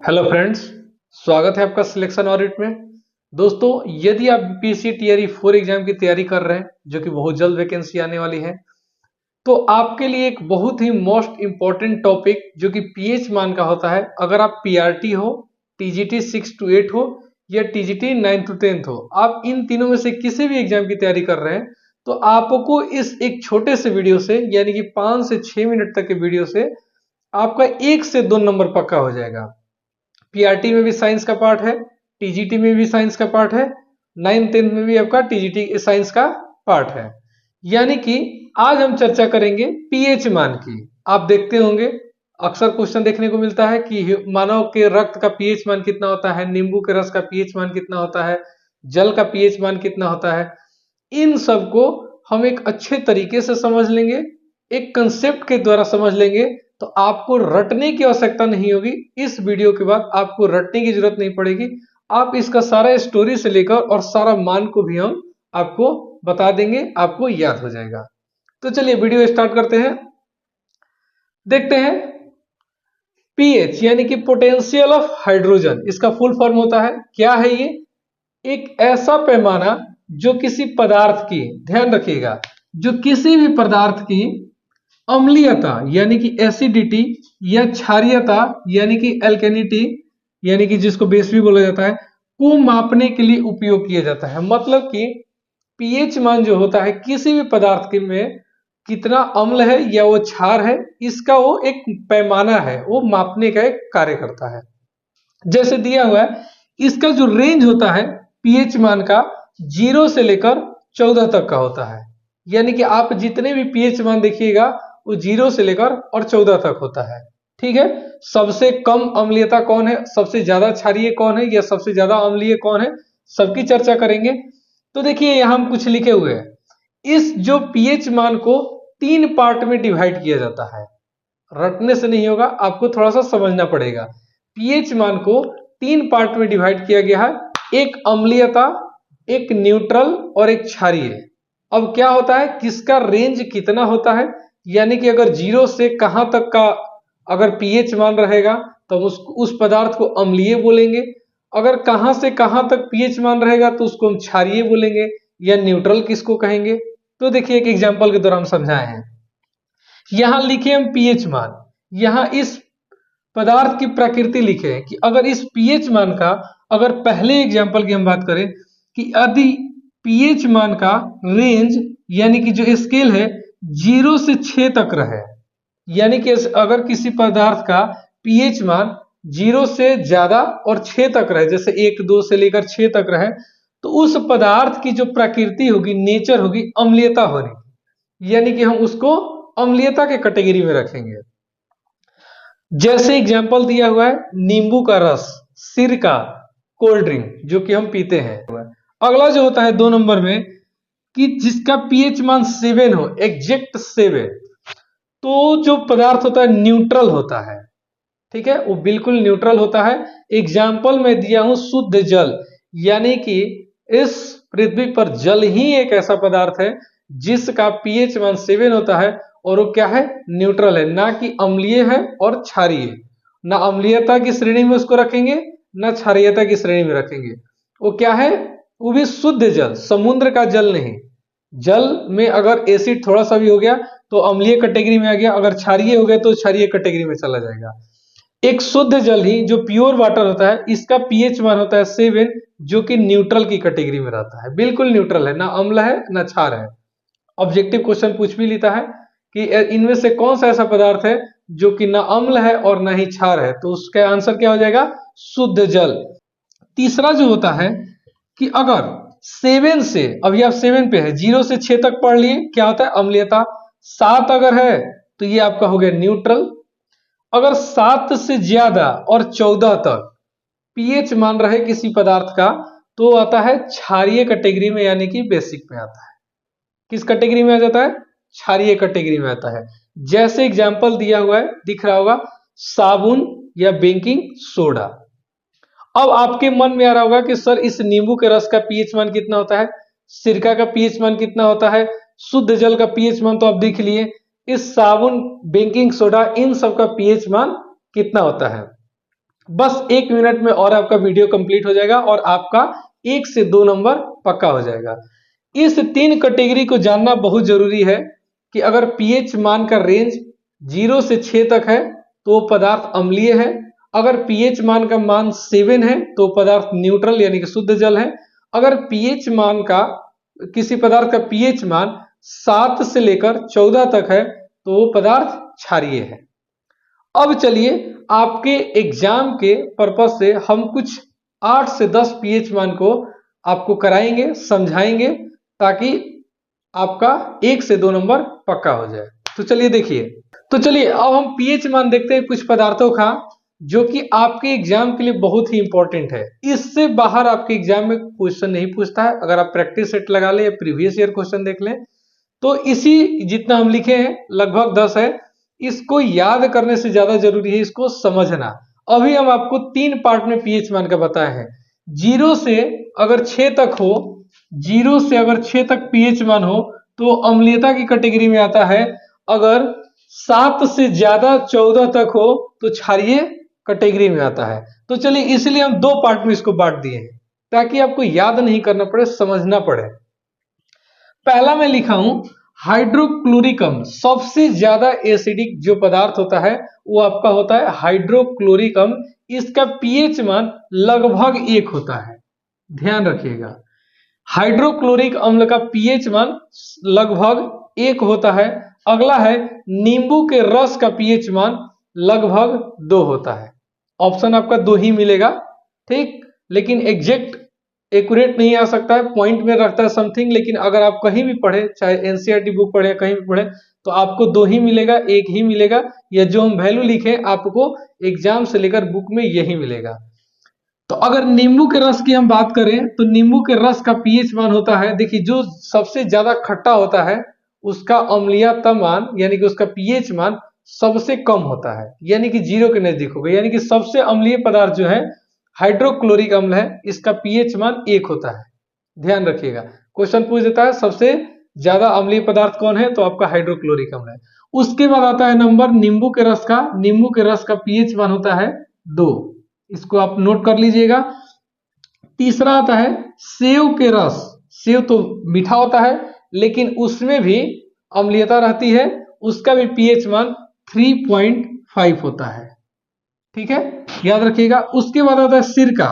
Hello friends, स्वागत है आपका सिलेक्शन ऑडिट में। दोस्तों, यदि आप बीपीएससी टीआरई 4 एग्जाम की तैयारी कर रहे हैं जो कि बहुत जल्द वैकेंसी आने वाली है, तो आपके लिए एक बहुत ही मोस्ट इंपॉर्टेंट टॉपिक जो कि पीएच मान का होता है। अगर आप पीआरटी हो, टीजीटी 6 to 8 हो या टीजीटी 9 to 10 हो, आप इन तीनों में से किसी भी एग्जाम की तैयारी कर रहे हैं, तो आपको इस एक छोटे से वीडियो से यानी कि 5 से 6 मिनट तक के वीडियो से आपका 1 से 2 नंबर पक्का हो जाएगा। पीआरटी में भी साइंस का पार्ट है, टीजीटी में भी साइंस का पार्ट है, 9th-10th में भी आपका टीजीटी साइंस का पार्ट है। यानी कि आज हम चर्चा करेंगे पीएच मान की। आप देखते होंगे अक्सर क्वेश्चन देखने को मिलता है कि मानव के रक्त का पीएच मान कितना होता है, नींबू के रस का पीएच मान कितना होता है, जल का पीएच मान कितना होता है। इन सबको हम एक अच्छे तरीके से समझ लेंगे, एक कंसेप्ट के द्वारा समझ लेंगे, तो आपको रटने की आवश्यकता नहीं होगी। इस वीडियो के बाद आपको रटने की जरूरत नहीं पड़ेगी। आप इसका सारा स्टोरी से लेकर और सारा मान को भी हम आपको बता देंगे, आपको याद हो जाएगा। तो चलिए वीडियो स्टार्ट करते हैं। देखते हैं पीएच यानी कि पोटेंशियल ऑफ हाइड्रोजन, इसका फुल फॉर्म होता है। क्या है ये? एक ऐसा पैमाना जो किसी पदार्थ की, ध्यान रखिएगा, जो किसी भी पदार्थ की अम्लीयता यानी कि एसिडिटी या क्षारीयता यानी कि एल्केनिटी यानी कि जिसको बेस भी बोला जाता है, को मापने के लिए उपयोग किया जाता है। मतलब कि पीएच मान जो होता है किसी भी पदार्थ के में कितना अम्ल है या वो क्षार है, इसका वो एक पैमाना है, वो मापने का एक कार्य करता है। जैसे दिया हुआ है, इसका जो रेंज होता है पीएच मान का 0 से लेकर 14 तक का होता है। यानी कि आप जितने भी पीएच मान देखिएगा वो 0 से लेकर और 14 तक होता है। ठीक है, सबसे कम अम्लीयता कौन है, सबसे ज्यादा क्षारीय कौन है या सबसे ज्यादा अम्लीय कौन है, सबकी चर्चा करेंगे। तो देखिए यहां हम कुछ लिखे हुए हैं। इस जो पीएच मान को 3 पार्ट में डिवाइड किया जाता है। रटने से नहीं होगा, आपको थोड़ा सा समझना पड़ेगा। पीएच मान को 3 पार्ट में डिवाइड किया गया है, एक अम्लीयता, एक न्यूट्रल और एक क्षारीय। अब क्या होता है, किसका रेंज कितना होता है, यानी कि अगर 0 से कहां तक का अगर पीएच मान रहेगा तो उस पदार्थ को अम्लीय बोलेंगे। अगर कहां से कहां तक पीएच मान रहेगा तो उसको हम क्षारीय बोलेंगे, या न्यूट्रल किसको कहेंगे। तो देखिए एक एग्जांपल के द्वारा हम समझाए हैं। यहां लिखे हम पीएच मान, यहां इस पदार्थ की प्रकृति लिखे हैं कि अगर इस पीएच मान का, अगर पहले एग्जांपल की हम बात करें कि यदि पीएच मान का रेंज यानी कि जो स्केल है 0 से 6 तक रहे, यानी कि अगर किसी पदार्थ का पीएच मान 0 से ज्यादा और 6 तक रहे, जैसे 1, 2 से लेकर 6 तक रहे, तो उस पदार्थ की जो प्रकृति होगी, नेचर होगी, अम्लीयता होगी, यानी कि हम उसको अम्लीयता के कैटेगरी में रखेंगे। जैसे एग्जाम्पल दिया हुआ है नींबू का रस, सिरका, कोल्ड ड्रिंक जो कि हम पीते हैं। अगला जो होता है 2 नंबर में कि जिसका पीएच मान 7 हो, एग्जैक्ट 7, तो जो पदार्थ होता है न्यूट्रल होता है। ठीक है, वो बिल्कुल न्यूट्रल होता है। एग्जाम्पल में दिया हूं शुद्ध जल, यानी कि इस पृथ्वी पर जल ही एक ऐसा पदार्थ है जिसका पीएच मान 7 होता है, और वो क्या है, न्यूट्रल है, ना कि अम्लीय है और क्षारीय। ना अम्लीयता की श्रेणी में उसको रखेंगे, ना क्षारीयता की श्रेणी में रखेंगे। वो क्या है, वो भी शुद्ध जल, समुद्र का जल नहीं। जल में अगर एसिड थोड़ा सा भी हो गया तो अम्लीय कैटेगरी में आ गया, अगर क्षारीय हो गया तो क्षारीय कैटेगरी में चला जाएगा। एक शुद्ध जल ही जो प्योर वाटर होता है, इसका पीएच मान होता है 7, जो कि न्यूट्रल की कैटेगरी में रहता है, बिल्कुल न्यूट्रल है, ना अम्ल है ना क्षार है। ऑब्जेक्टिव क्वेश्चन पूछ भी लेता है कि इनमें से कौन सा ऐसा पदार्थ है जो कि ना अम्ल है और ना ही क्षार है, तो उसका आंसर क्या हो जाएगा, शुद्ध जल। तीसरा जो होता है कि अगर 7 से, अभी आप 7 पे है, 0 से 6 तक पढ़ लिए, क्या होता है, अम्लीयता। 7 अगर है तो ये आपका हो गया न्यूट्रल। अगर 7 से ज्यादा और 14 तक पीएच मान रहे किसी पदार्थ का, तो आता है क्षारीय कैटेगरी में, यानी कि बेसिक में आता है। किस कैटेगरी में आ जाता है, क्षारीय कैटेगरी में आता है। जैसे एग्जाम्पल दिया हुआ है, दिख रहा होगा, साबुन या बेकिंग सोडा। अब आपके मन में आ रहा होगा कि सर इस नींबू के रस का पीएच मान कितना होता है, सिरका का पीएच मान कितना होता है, शुद्ध जल का पीएच मान तो आप देख लिए, इस साबुन, बेकिंग सोडा, इन सब का पीएच मान कितना होता है। बस 1 मिनट में और आपका वीडियो कंप्लीट हो जाएगा और आपका 1 से 2 नंबर पक्का हो जाएगा। इस 3 कैटेगरी को जानना बहुत जरूरी है कि अगर पीएच मान का रेंज 0 से 6 तक है तो पदार्थ अम्लीय है, अगर पीएच मान का मान 7 है तो पदार्थ न्यूट्रल यानी कि शुद्ध जल है, अगर पीएच मान का किसी पदार्थ का पीएच मान 7 से लेकर 14 तक है तो वो पदार्थ क्षारीय है। अब चलिए आपके एग्जाम के पर्पस से हम कुछ 8 से 10 पीएच मान को आपको कराएंगे, समझाएंगे, ताकि आपका 1 से 2 नंबर पक्का हो जाए। तो चलिए देखिए, तो चलिए अब हम पीएच मान देखते हैं कुछ पदार्थों का जो कि आपके एग्जाम के लिए बहुत ही इंपॉर्टेंट है। इससे बाहर आपके एग्जाम में क्वेश्चन नहीं पूछता है। अगर आप प्रैक्टिस सेट लगा ले या प्रीवियस ईयर क्वेश्चन देख लें तो इसी जितना हम लिखे हैं लगभग 10 है, इसको याद करने से ज्यादा जरूरी है इसको समझना। अभी हम आपको 3 पार्ट में पीएच मान का बताए हैं। 0 से अगर 6 तक हो, 0 से अगर 6 तक पीएच मान हो तो अम्लीयता की कैटेगरी में आता है। अगर 7 से ज्यादा 14 तक हो तो क्षारीय कैटेगरी में आता है। तो चलिए इसलिए हम 2 पार्ट में इसको बांट दिए हैं ताकि आपको याद नहीं करना पड़े, समझना पड़े। पहला मैं लिखा हूं हाइड्रोक्लोरिक अम्ल। सबसे ज्यादा एसिडिक जो पदार्थ होता है वो आपका होता है हाइड्रोक्लोरिक अम्ल। इसका पीएच मान लगभग 1 होता है, ध्यान रखिएगा। हाइड्रोक्लोरिक अम्ल का पीएच मान लगभग 1 होता है। अगला है नींबू के रस का पीएच मान लगभग 2 होता है। ऑप्शन आपका 2 ही मिलेगा, ठीक, लेकिन एग्जैक्ट एक्यूरेट नहीं आ सकता है, पॉइंट में रखता है समथिंग। लेकिन अगर आप कहीं भी पढ़े, चाहे एनसीईआरटी बुक पढ़े, कहीं भी पढ़े, तो आपको 2 ही मिलेगा, 1 ही मिलेगा, या जो हम वैल्यू लिखे आपको एग्जाम से लेकर बुक में यही मिलेगा। तो अगर नींबू के रस की हम बात करें तो नींबू के रस का पीएच मान होता है, देखिए जो सबसे ज्यादा खट्टा होता है उसका अम्लीयता मान यानी कि उसका पीएच मान सबसे कम होता है, यानी कि 0 के नजदीक होगा। यानी कि सबसे अम्लीय पदार्थ जो है हाइड्रोक्लोरिक अम्ल है, इसका पीएच मान 1 होता है। ध्यान रखिएगा, क्वेश्चन पूछ देता है सबसे ज्यादा अम्लीय पदार्थ कौन है, तो आपका हाइड्रोक्लोरिक अम्ल है। उसके बाद आता है नंबर नींबू के रस का। नींबू के रस का पीएच मान होता है 2, इसको आप नोट कर लीजिएगा। तीसरा आता है सेव के रस। सेव तो मीठा होता है लेकिन उसमें भी अम्लीयता रहती है, उसका भी पीएच मान 3.5 होता है, ठीक है, याद रखिएगा। उसके बाद आता है सिरका।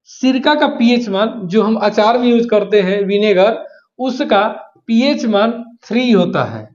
सिरका का पीएच मान जो हम अचार में यूज करते हैं विनेगर, उसका पीएच मान 3 होता है,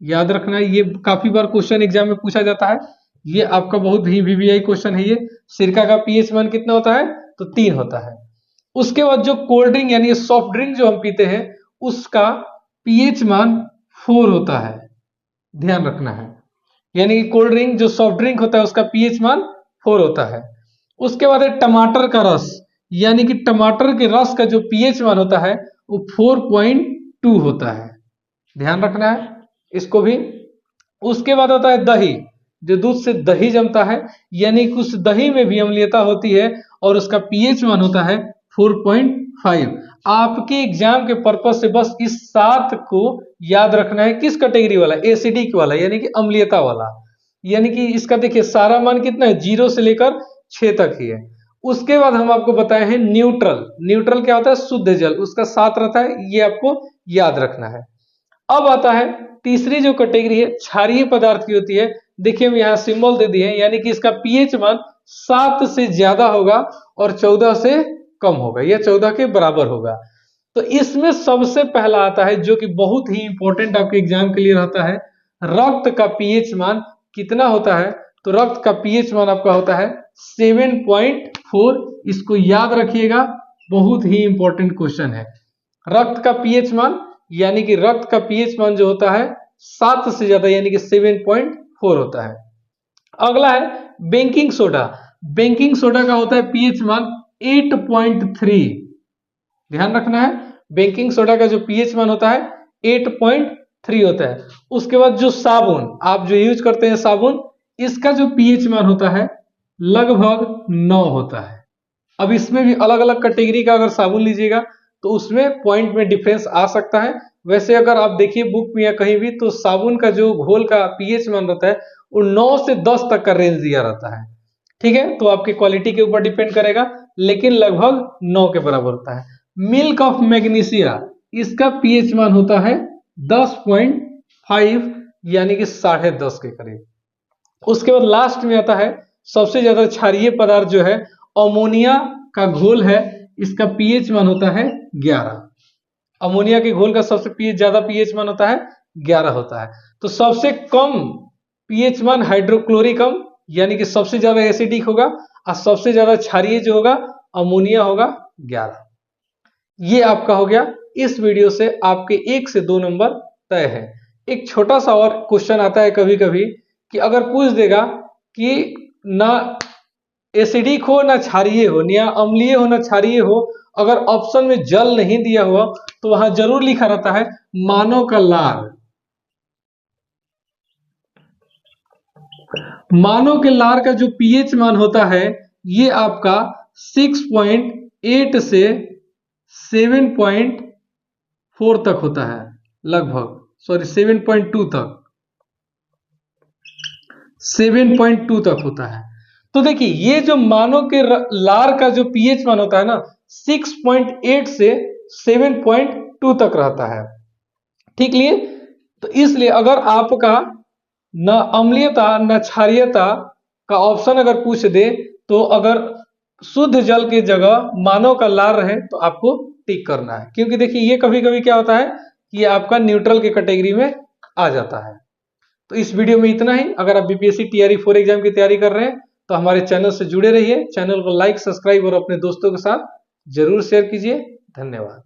याद रखना। ये काफी बार क्वेश्चन एग्जाम में पूछा जाता है, ये आपका बहुत ही वीवीआई क्वेश्चन है। ये सिरका का पीएच मान कितना होता है, तो 3 होता है। उसके बाद जो कोल्ड ड्रिंक यानी सॉफ्ट ड्रिंक जो हम पीते हैं उसका पीएच मान 4 होता है, ध्यान रखना है। यानी कि कोल्ड ड्रिंक जो सॉफ्ट ड्रिंक होता है उसका पीएच मान 4 होता है। उसके बाद है टमाटर का रस, यानी कि टमाटर के रस का जो पीएच मान होता है वो 4.2 होता है, ध्यान रखना है इसको भी। उसके बाद होता है दही, जो दूध से दही जमता है, यानी कि उस दही में भी अम्लीयता होती है और उसका पीएच मान होता है 4.5। आपके एग्जाम के पर्पस से बस इस 7 को याद रखना है। किस कैटेगरी वाला, एसिडिक वाला यानी कि अम्लीयता वाला। यानी कि इसका देखिए सारा मान कितना है, 0 से लेकर 6 तक ही है। उसके बाद हम आपको बताए हैं न्यूट्रल। न्यूट्रल क्या होता है, शुद्ध जल, उसका 7 रहता है, ये आपको याद रखना है। अब आता है तीसरी जो कैटेगरी है क्षारीय पदार्थ की होती है। देखिए हम यहाँ सिंबल दे दिए हैं, यानी कि इसका पीएच मान 7 से ज्यादा होगा और 14 से कम होगा या 14 के बराबर होगा। तो इसमें सबसे पहला आता है जो कि बहुत ही इंपॉर्टेंट आपके एग्जाम के लिए रहता है, रक्त का पीएच मान कितना होता है। तो रक्त का पीएच मान आपका होता है 7.4। इसको याद रखिएगा, बहुत ही इंपॉर्टेंट क्वेश्चन है। रक्त का पीएच मान यानी कि रक्त का पीएच मान जो होता है 7 से ज्यादा यानी कि 7.4 होता है। अगला है बेकिंग सोडा। बेकिंग सोडा का होता है पीएच मान 8.3, ध्यान रखना है। बेकिंग सोडा का जो पीएच मान होता है 8.3 होता है। उसके बाद जो साबुन आप जो यूज करते हैं साबुन, इसका जो पीएच मान होता है लगभग 9 होता है। अब इसमें भी अलग अलग कैटेगरी का अगर साबुन लीजिएगा तो उसमें पॉइंट में डिफरेंस आ सकता है। वैसे अगर आप देखिए बुक में या कहीं भी, तो साबुन का जो घोल का पीएच मान रहता है वो 9 से 10 तक का रेंज दिया रहता है। ठीक है, तो आपके क्वालिटी के ऊपर डिपेंड करेगा, लेकिन लगभग 9 के बराबर होता है। मिल्क ऑफ मैग्नीशिया, इसका पीएच मान होता है 10.5 यानी कि 10.5 के करीब। उसके बाद लास्ट में आता है सबसे ज्यादा क्षारीय पदार्थ जो है अमोनिया का घोल है, इसका पीएच मान होता है 11। अमोनिया के घोल का सबसे ज्यादा पीएच मान होता है 11 होता है। तो सबसे कम पीएच मान हाइड्रोक्लोरिकम यानी कि सबसे ज्यादा एसिडिक होगा, और सबसे ज्यादा क्षारीय जो होगा अमोनिया होगा 11। ये आपका हो गया। इस वीडियो से आपके 1 से 2 नंबर तय है। एक छोटा सा और क्वेश्चन आता है कभी कभी कि अगर पूछ देगा कि ना एसिडिक हो ना क्षारीय हो, या अम्लीय हो ना क्षारीय हो, अगर ऑप्शन में जल नहीं दिया हुआ तो वहां जरूर लिखा रहता है मानव का लार। मानव के लार का जो पीएच मान होता है ये आपका 6.8 से 7.4 तक होता है, लगभग 7.2 तक, 7.2 तक होता है। तो देखिए ये जो मानव के लार का जो पीएच मान होता है ना 6.8 से 7.2 तक रहता है, ठीक लिए। तो इसलिए अगर आपका न अम्लीयता न क्षारीयता का ऑप्शन अगर पूछ दे तो अगर शुद्ध जल की जगह मानव का लार रहे तो आपको टिक करना है, क्योंकि देखिए ये कभी कभी क्या होता है कि ये आपका न्यूट्रल के कैटेगरी में आ जाता है। तो इस वीडियो में इतना ही। अगर आप बीपीएससी टीआरई 4 एग्जाम की तैयारी कर रहे हैं तो हमारे चैनल से जुड़े रहिए। चैनल को लाइक, सब्सक्राइब और अपने दोस्तों के साथ जरूर शेयर कीजिए। धन्यवाद।